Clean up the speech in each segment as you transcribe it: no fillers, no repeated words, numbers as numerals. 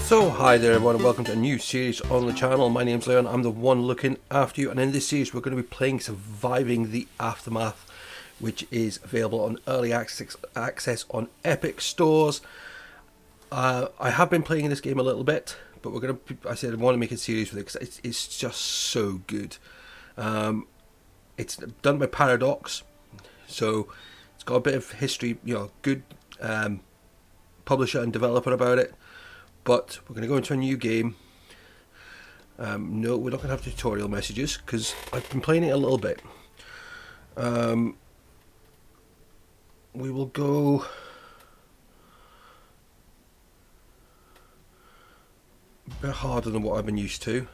So hi there everyone and welcome to a new series on the channel. My name's Leon, I'm the one looking after you, and in this series we're going to be playing Surviving the Aftermath, which is available on early access on Epic stores. I have been playing this game a little bit, but we're going to, I said I want to make a series with it because it's just so good. It's done by Paradox, so it's got a bit of history, good publisher and developer about it. But we're going to go into a new game. No, we're not going to have tutorial messages because I've been playing it a little bit. We will go a bit harder than what I've been used to.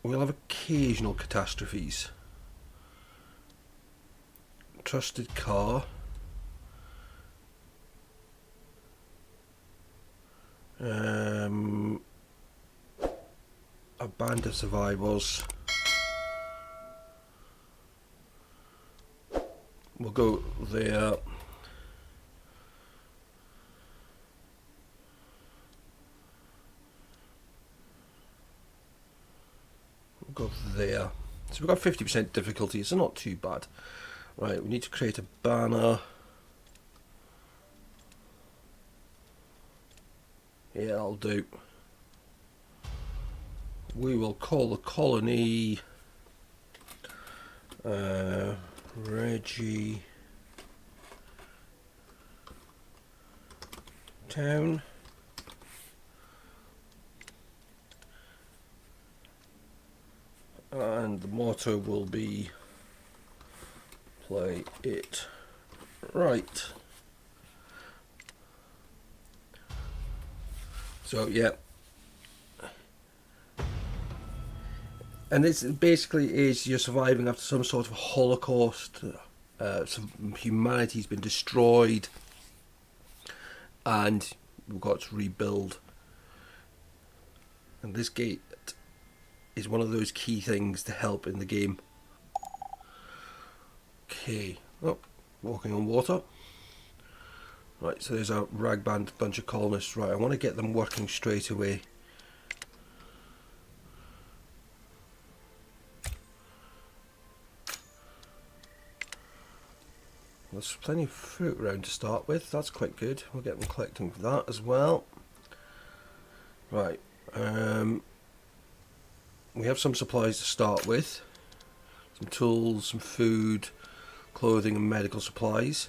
We'll have occasional catastrophes. Trusted car. A band of survivors. We'll go there. We'll go there. So we've got 50% difficulty, so not too bad. Right, we need to create a banner. Yeah, that'll do. We will call the colony Reggie Town. And the motto will be play it right. So yeah, and this basically is you're surviving after some sort of holocaust. Humanity's been destroyed, and we've got to rebuild. And this gate is one of those key things to help in the game. Okay, oh, walking on water. Right, so there's a rag band bunch of colonists. Right, I want to get them working straight away. There's plenty of fruit around to start with. That's quite good. We'll get them collecting that as well. Right, we have some supplies to start with. Some tools, some food, clothing and medical supplies.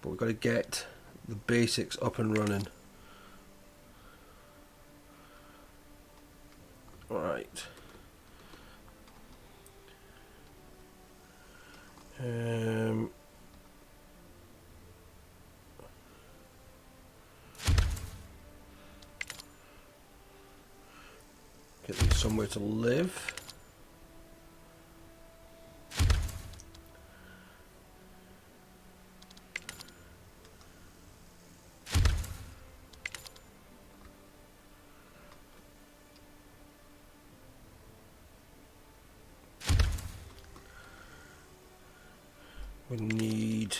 But we've got to get the basics up and running. Alright. Get them somewhere to live. We need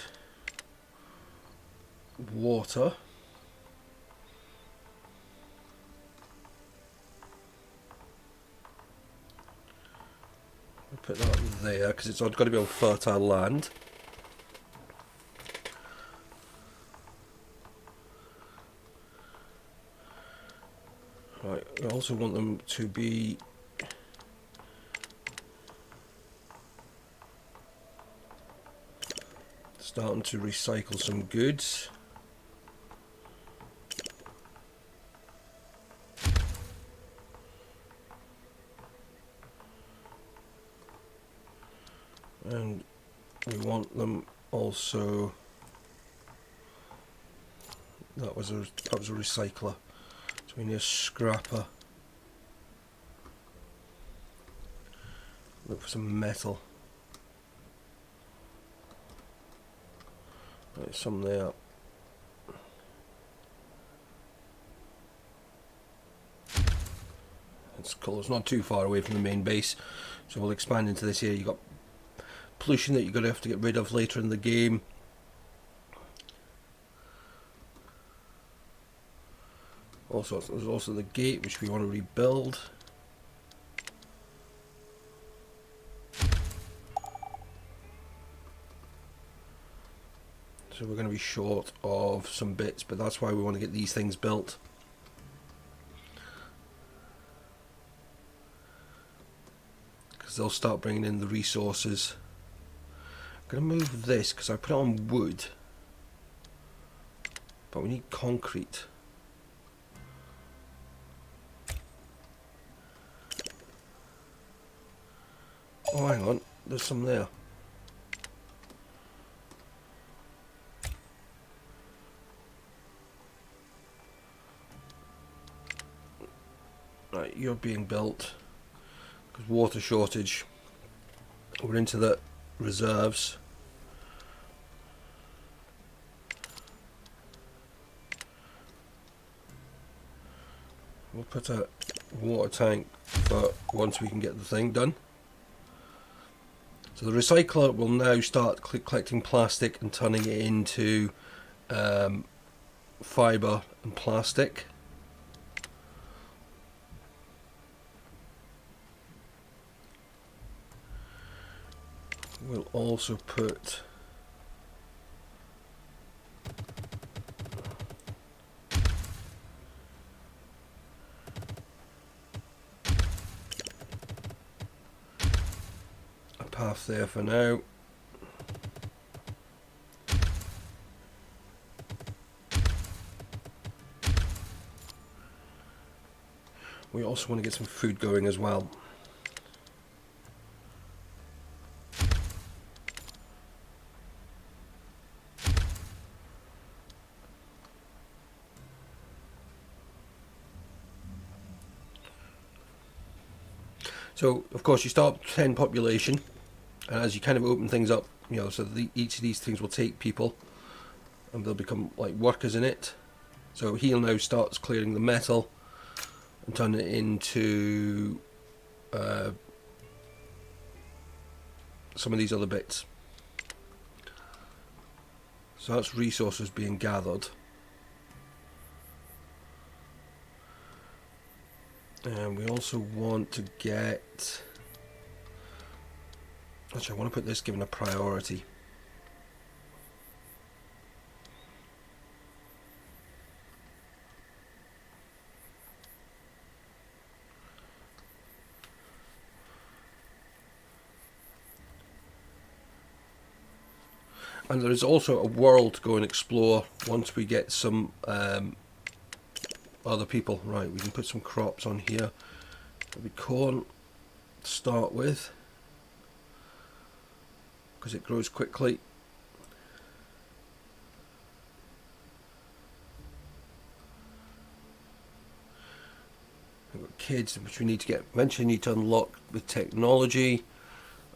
water. We'll put that there because it's got to be on fertile land. Right, I also want them to be starting to recycle some goods. And we want them also, that was a recycler, so we need a scrapper. Look for some metal. There's some there. It's cool, it's not too far away from the main base, so we'll expand into this area. You've got pollution that you're going to have to get rid of later in the game. Also, there's also the gate which we want to rebuild. So we're going to be short of some bits, but that's why we want to get these things built. Because they'll start bringing in the resources. I'm going to move this because I put it on wood. But we need concrete. Oh, hang on. There's some there. Right, you're being built. Because water shortage. We're into the reserves. We'll put a water tank for once we can get the thing done. So the recycler will now start collecting plastic and turning it into fibre and plastic. We'll also put a path there for now. We also want to get some food going as well. So, of course, you start 10 population, and as you kind of open things up, you know, so each of these things will take people, and they'll become like workers in it. So he now starts clearing the metal and turning it into some of these other bits. So that's resources being gathered. And we also want to get... Actually, I want to put this given a priority. And there is also a world to go and explore once we get some other people. Right, we can put some crops on here. There'll be corn to start with, because it grows quickly. We've got kids, which we need to get, eventually need to unlock with technology.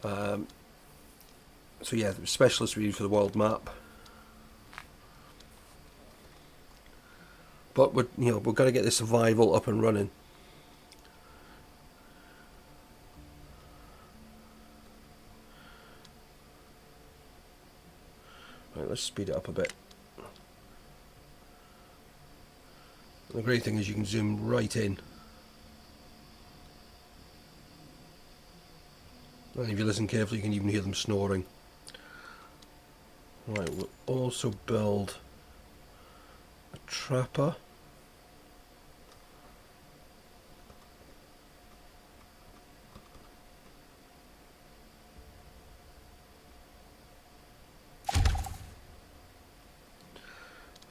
So yeah, the specialists we need for the world map. But we've got to get the survival up and running. Right, let's speed it up a bit. The great thing is you can zoom right in. And if you listen carefully, you can even hear them snoring. Right, we'll also build a trapper.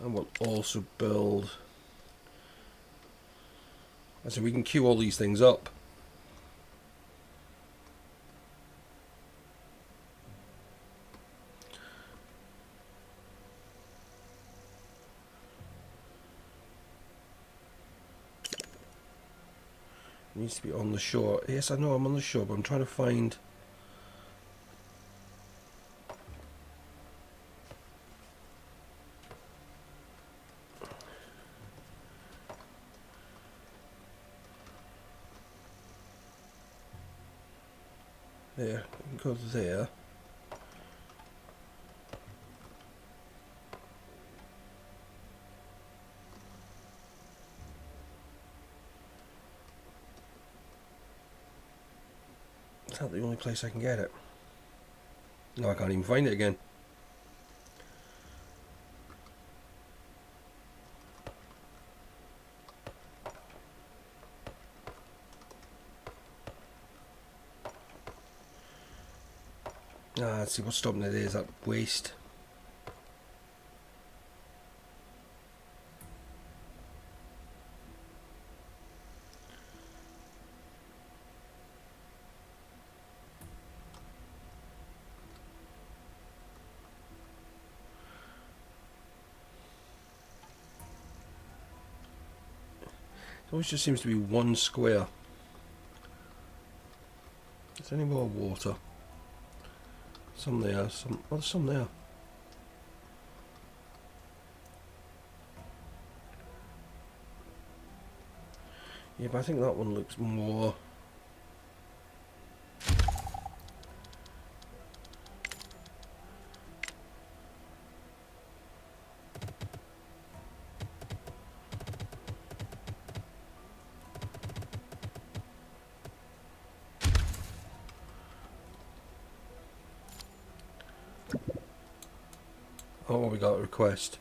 And we'll also build... So we can queue all these things up. It needs to be on the shore. Yes, I know I'm on the shore, but I'm trying to find... There, we can go there. Is that the only place I can get it? No, I can't even find it again. Let's see what's stopping it is that waste. It always just seems to be one square. Is there any more water? Some there, some. Oh, there's some there. Yeah, but I think that one looks more. Oh, we got a request.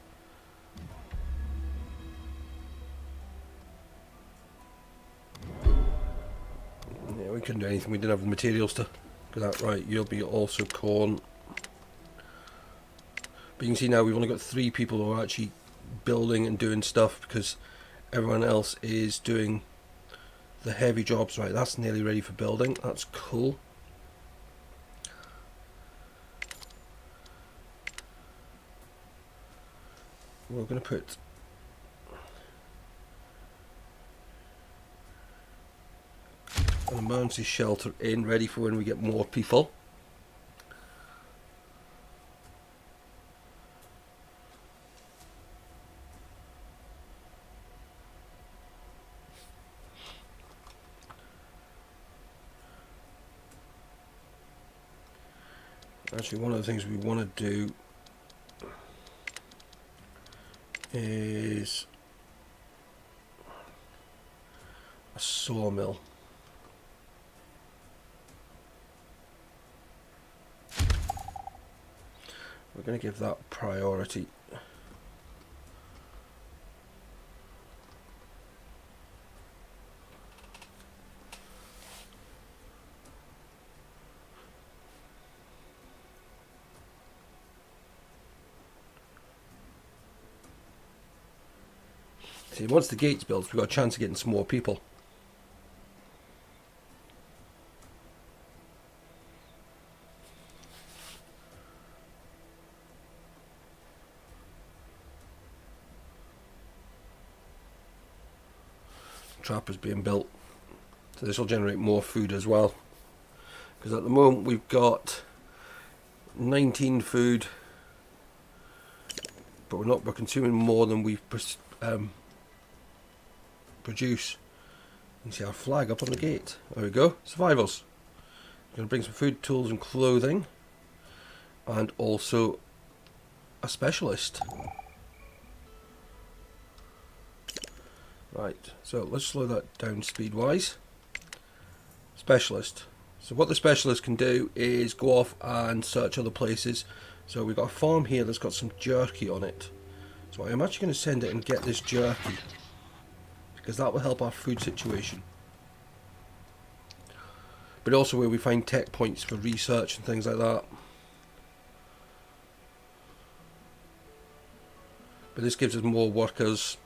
Yeah, we couldn't do anything. We didn't have the materials to get that right. You'll be also corn. But you can see now we've only got 3 people who are actually building and doing stuff because everyone else is doing the heavy jobs. Right, that's nearly ready for building. That's cool. We're going to put an emergency shelter in, ready for when we get more people. Actually, one of the things we want to do is a sawmill. We're going to give that priority. See, once the gate's built, we've got a chance of getting some more people. Trap is being built, so this will generate more food as well, because at the moment we've got 19 food, but we're consuming more than we've produce. You can see our flag up on the gate. There we go. Survivors. We're going to bring some food, tools and clothing, and also a specialist. Right, so let's slow that down speed wise. Specialist. So what the specialist can do is go off and search other places. So we've got a farm here that's got some jerky on it. So I'm actually going to send it and get this jerky, because that will help our food situation. But also where we find tech points for research and things like that. But this gives us more workers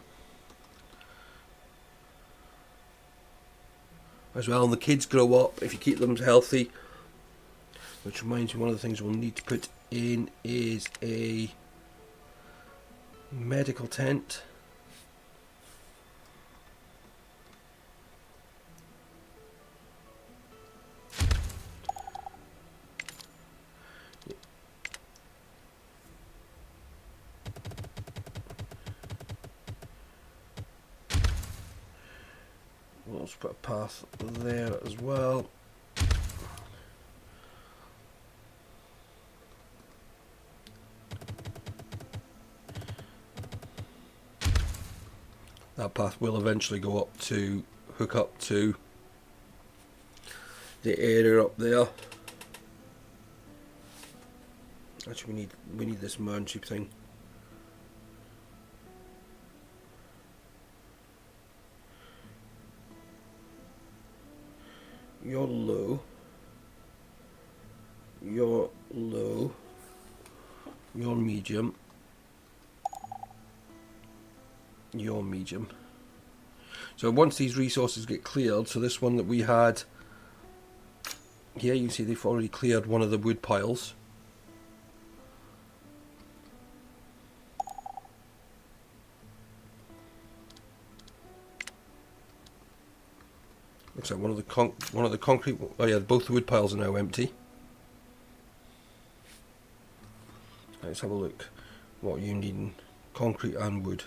as well, and the kids grow up if you keep them healthy. Which reminds me, one of the things we'll need to put in is a medical tent. We'll also put a path there as well. That path will eventually go up to hook up to the area up there. Actually, we need this merge thing. You're low. You're low. You're medium. You're medium. So once these resources get cleared, so this one that we had here, you can see they've already cleared one of the wood piles. Looks like one of the concrete. Oh yeah, both the wood piles are now empty. Let's have a look. What you need: concrete and wood.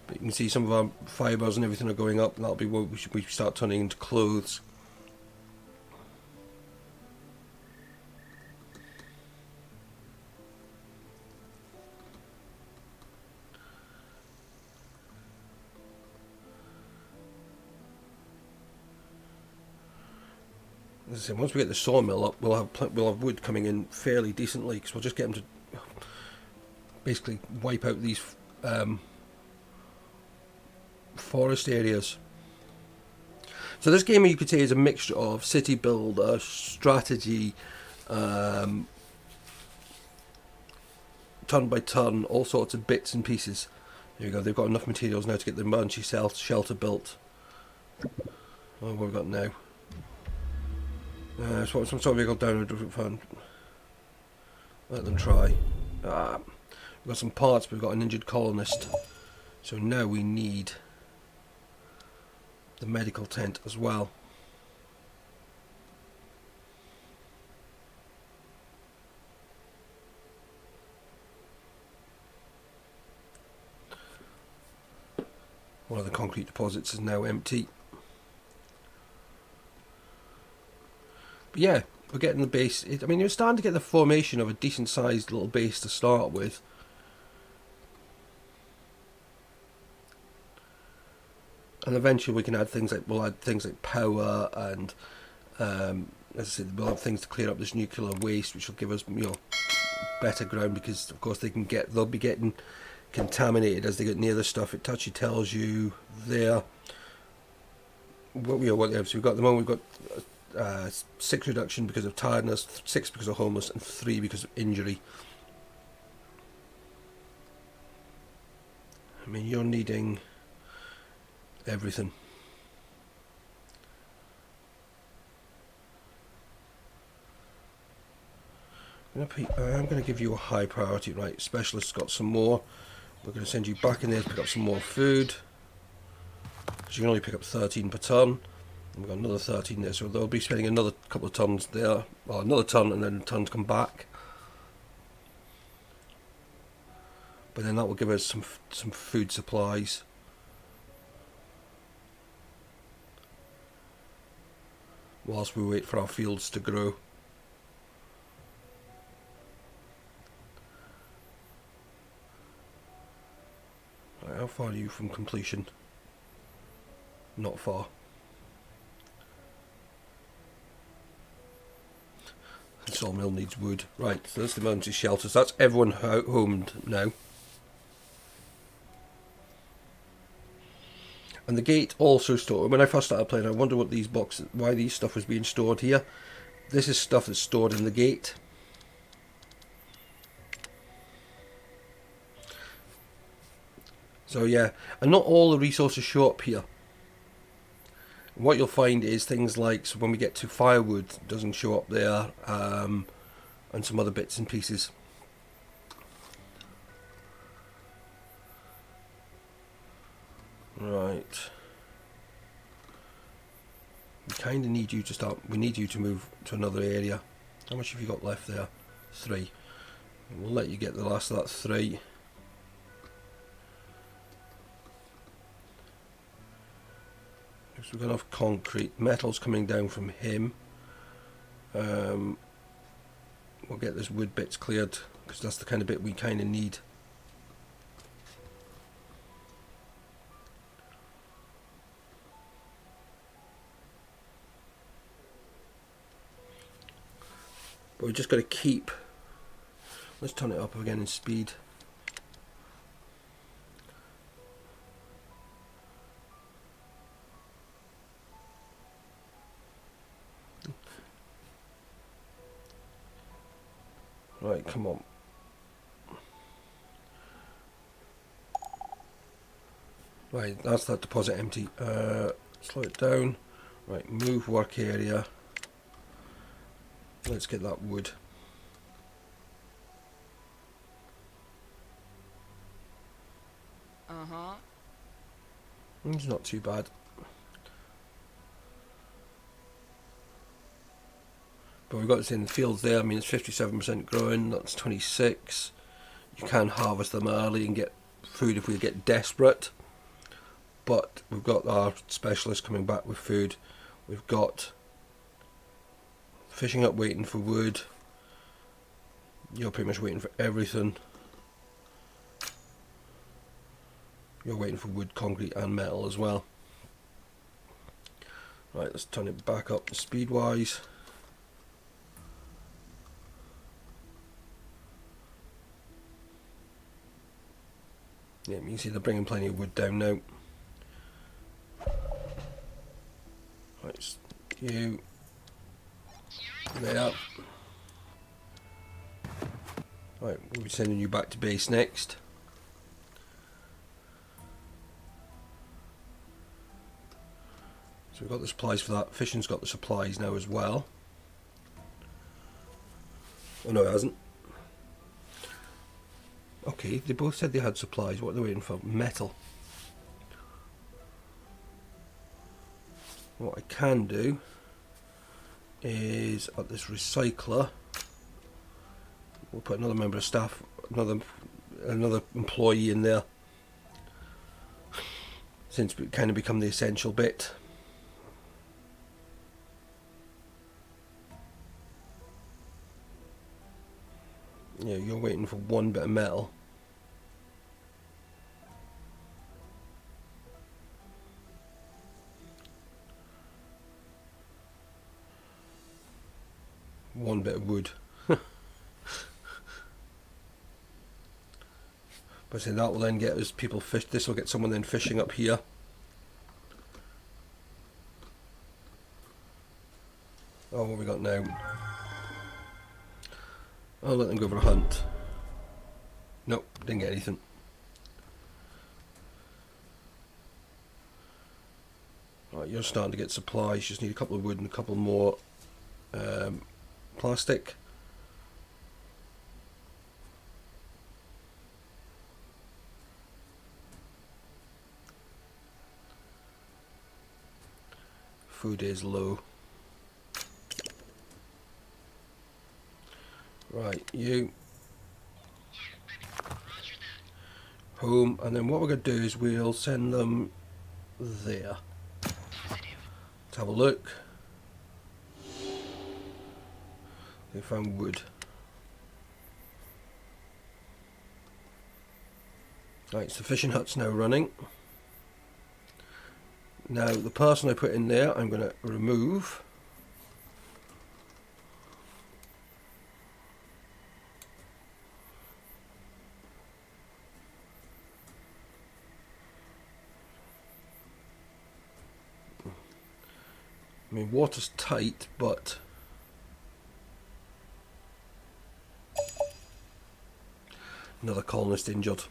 But you can see some of our fibres and everything are going up. And that'll be what we start turning into clothes. As I said, once we get the sawmill up, we'll have wood coming in fairly decently, because we'll just get them to basically wipe out these forest areas. So this game, you could say, is a mixture of city builder, strategy, turn by turn, all sorts of bits and pieces. There you go. They've got enough materials now to get the emergency shelter built. Oh, what have we got now? Some sort of vehicle down a different fund. Let them try. We've got some parts, but we've got an injured colonist. So now we need the medical tent as well. One of the concrete deposits is now empty. But yeah, we're getting the base. I mean, you're starting to get the formation of a decent sized little base to start with. And eventually we can add things like, we'll add things like power and, as I said, we'll have things to clear up this nuclear waste, which will give us, you know, better ground, because of course they'll be getting contaminated as they get near the stuff. It actually tells you there what we have. So we've got at the moment, we've got 6 reduction because of tiredness, 6 because of homeless, and 3 because of injury. I mean, you're needing everything. I'm going to give you a high priority. Right, specialist's got some more. We're going to send you back in there to pick up some more food, because you can only pick up 13 per ton. And we've got another 13 there, so they'll be spending another couple of tons there. Well, another ton and then a ton to come back. But then that will give us some food supplies. Whilst we wait for our fields to grow. Right, how far are you from completion? Not far. The sawmill needs wood. Right, so that's the emergency shelters. That's everyone homed now. And the gate also stored. When I first started playing, I wonder what these boxes, why these stuff was being stored here. This is stuff that's stored in the gate. So yeah, and not all the resources show up here. What you'll find is things like, so when we get to firewood, it doesn't show up there, and some other bits and pieces. Right. We kind of need you to start. We need you to move to another area. How much have you got left there? 3. We'll let you get the last of that 3. So we've got enough concrete. Metal's coming down from him. We'll get this wood bits cleared, because that's the kind of bit we kind of need. But we're just going to keep, let's turn it up again in speed. Right, come on. Right, that's that deposit empty. Slow it down. Right, move work area. Let's get that wood. It's not too bad. But we've got this in the fields there. I mean, it's 57% growing. That's 26. You can harvest them early and get food if we get desperate. But we've got our specialist coming back with food. We've got fishing up waiting for wood. You're pretty much waiting for everything. You're waiting for wood, concrete and metal as well. Right, let's turn it back up speed wise. Yeah, you can see they're bringing plenty of wood down now. Right, you there. Right, we'll be sending you back to base next. So we've got the supplies for that. Fishing's got the supplies now as well. Oh no, it hasn't. Okay, they both said they had supplies. What are they waiting for? Metal. What I can do is at this recycler, we'll put another member of staff, another employee in there, since we kind of become the essential bit. Yeah, you're waiting for one bit of metal. One bit of wood. But say that will then get us people fish. This will get someone then fishing up here. Oh, what have we got now? I'll let them go for a hunt. Nope, didn't get anything. Right, you're starting to get supplies. Just need a couple of wood and a couple more plastic. Food is low. Right, you home, and then what we're going to do is we'll send them there. Let's have a look. They found wood. Right, so the fishing hut's now running. Now the person I put in there I'm going to remove. I mean, water's tight, but another colonist injured.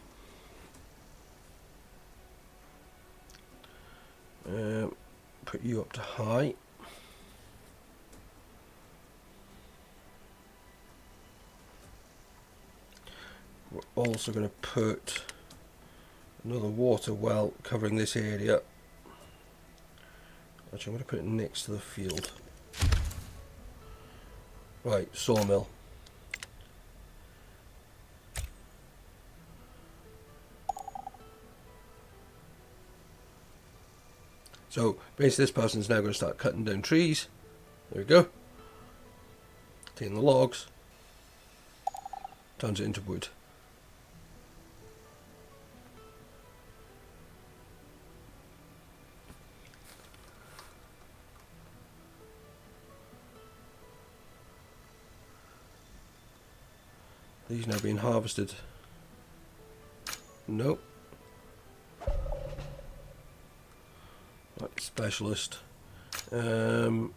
Put you up to high. We're also going to put another water well covering this area. Actually, I'm going to put it next to the field. Right, sawmill. So basically this person's now going to start cutting down trees. There we go. Taking the logs. Turns it into wood. These now being harvested. Nope. Right, specialist. It's going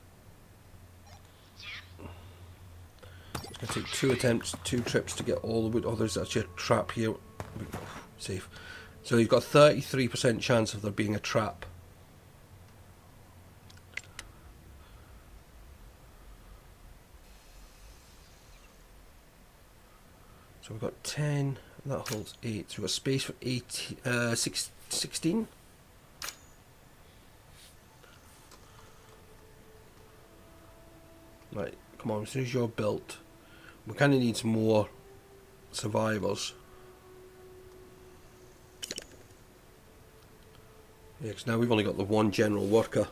to take 2 attempts, 2 trips to get all the wood. Oh, there's actually a trap here. Safe. So you've got a 33% chance of there being a trap. So we've got 10, and that holds 8. So we've got space for 16. Right, come on, as soon as you're built, we kind of need some more survivors. Yeah, because now we've only got the 1 general worker.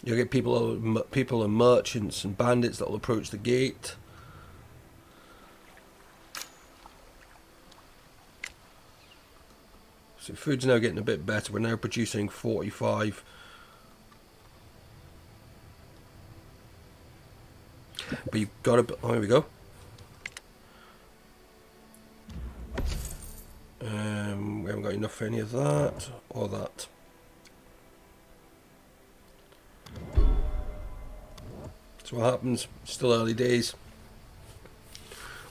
You'll get people and merchants and bandits that will approach the gate. So food's now getting a bit better. We're now producing 45. But you've got to... Oh, here we go. We haven't got enough for any of that or that. So what happens? Still early days.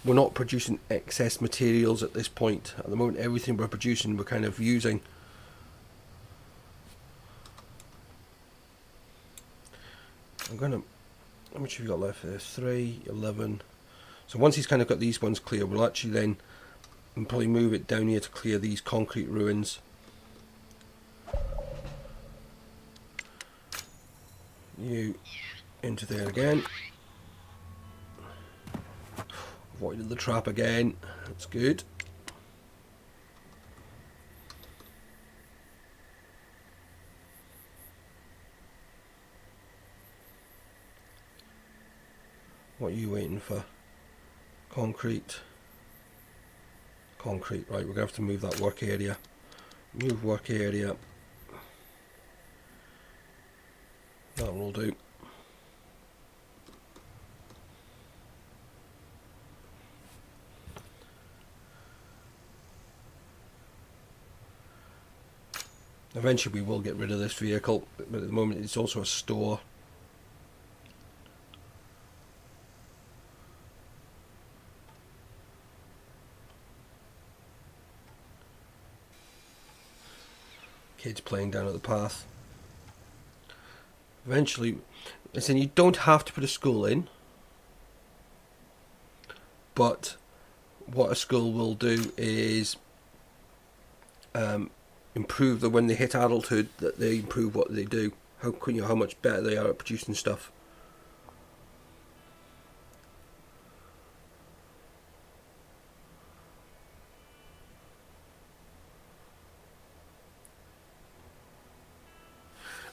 We're not producing excess materials at this point. At the moment, everything we're producing, we're kind of using. I'm gonna... How much have you got left there? 3, 11. So once he's kind of got these ones clear, we'll actually then probably move it down here to clear these concrete ruins. You into there again. Avoided the trap again. That's good. What are you waiting for? Concrete. Concrete. Right, we're going to have to move that work area. Move work area. That will do. Eventually we will get rid of this vehicle, but at the moment it's also a store. Kids playing down at the path. Eventually, listen, you don't have to put a school in, but what a school will do is improve that when they hit adulthood, that they improve what they do. How much better they are at producing stuff.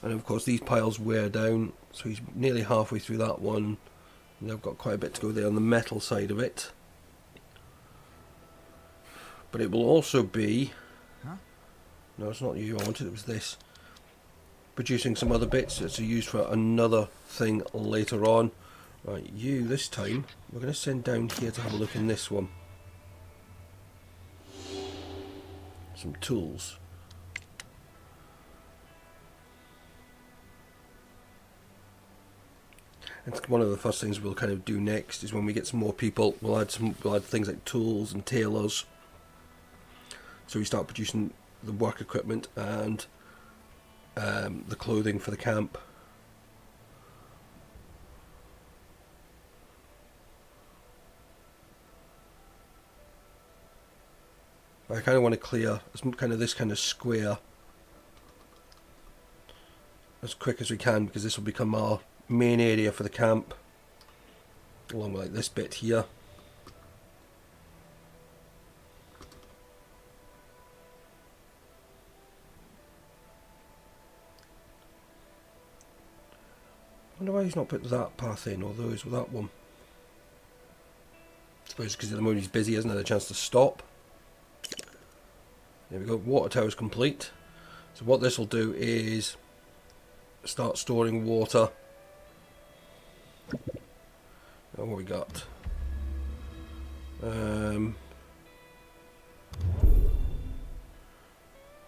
And of course these piles wear down, so he's nearly halfway through that one. And I've got quite a bit to go there on the metal side of it. But it will also be... Huh? No, it's not you I wanted, it was this. Producing some other bits that's used for another thing later on. Right, you this time, we're going to send down here to have a look in this one. Some tools. And one of the first things we'll kind of do next is when we get some more people, we'll add things like tools and tailors. So we start producing the work equipment and the clothing for the camp. I kind of want to clear this kind of square as quick as we can, because this will become our main area for the camp, along with like this bit here. wonder why he's not put that path in, or those with that one. I suppose because at the moment he's busy, hasn't had a chance to stop. There we go, water tower's complete. So what this will do is start storing water. And what we got?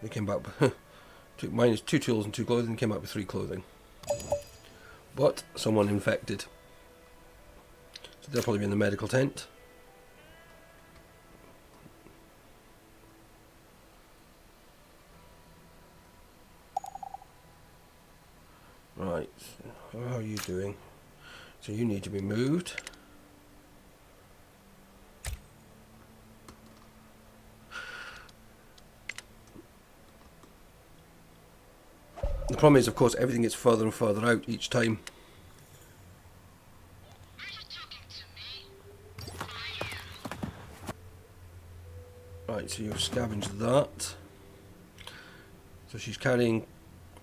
They came back minus 2 tools and 2 clothing, came back with 3 clothing. But someone infected. So they'll probably be in the medical tent. Right, how are you doing? So you need to be moved. The problem is, of course, everything gets further and further out each time. Right, so you've scavenged that. So she's carrying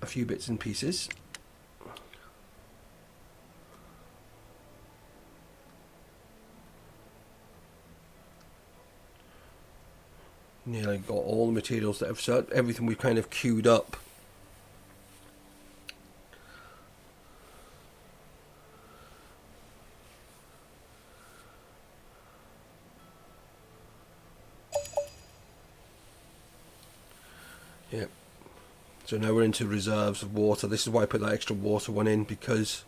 a few bits and pieces. Nearly got all the materials that have set, everything we've kind of queued up. Yep. So now we're into reserves of water. This is why I put that extra water one in, because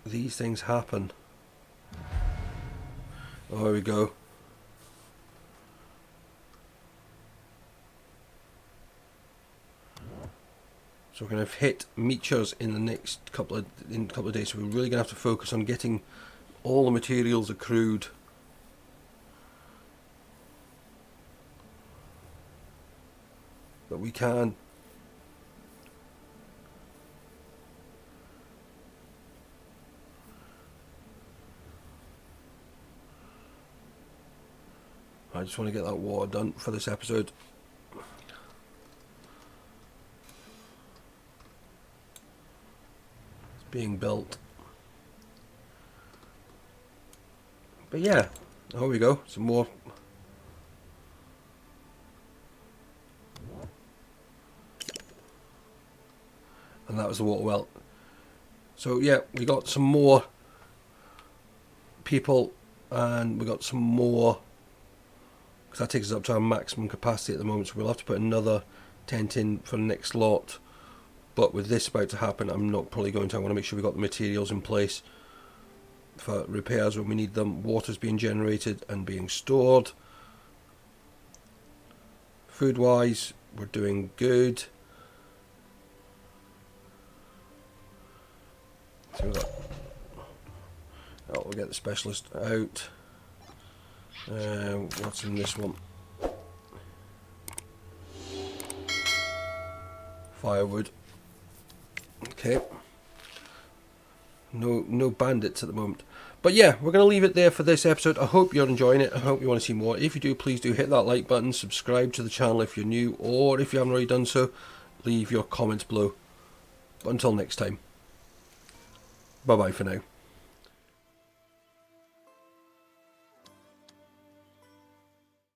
these things happen. Oh, there we go. So we're going to hit meteors in the next couple of days. So we're really going to have to focus on getting all the materials accrued. That we can. I just want to get that water done for this episode. It's being built. But yeah, here we go. Some more. And that was the water well. So yeah, we got some more people, and we got some more, because that takes us up to our maximum capacity at the moment, so we'll have to put another tent in for the next lot. But with this about to happen, I'm not probably going to. I want to make sure we've got the materials in place for repairs when we need them. Water's being generated and being stored. Food wise, we're doing good. So we'll get the specialist out. What's in this one? Firewood. Okay. No bandits at the moment. But yeah, we're going to leave it there for this episode. I hope you're enjoying it. I hope you want to see more. If you do, please do hit that like button. Subscribe to the channel if you're new, or if you haven't already done so, leave your comments below. But until next time. Bye bye for now.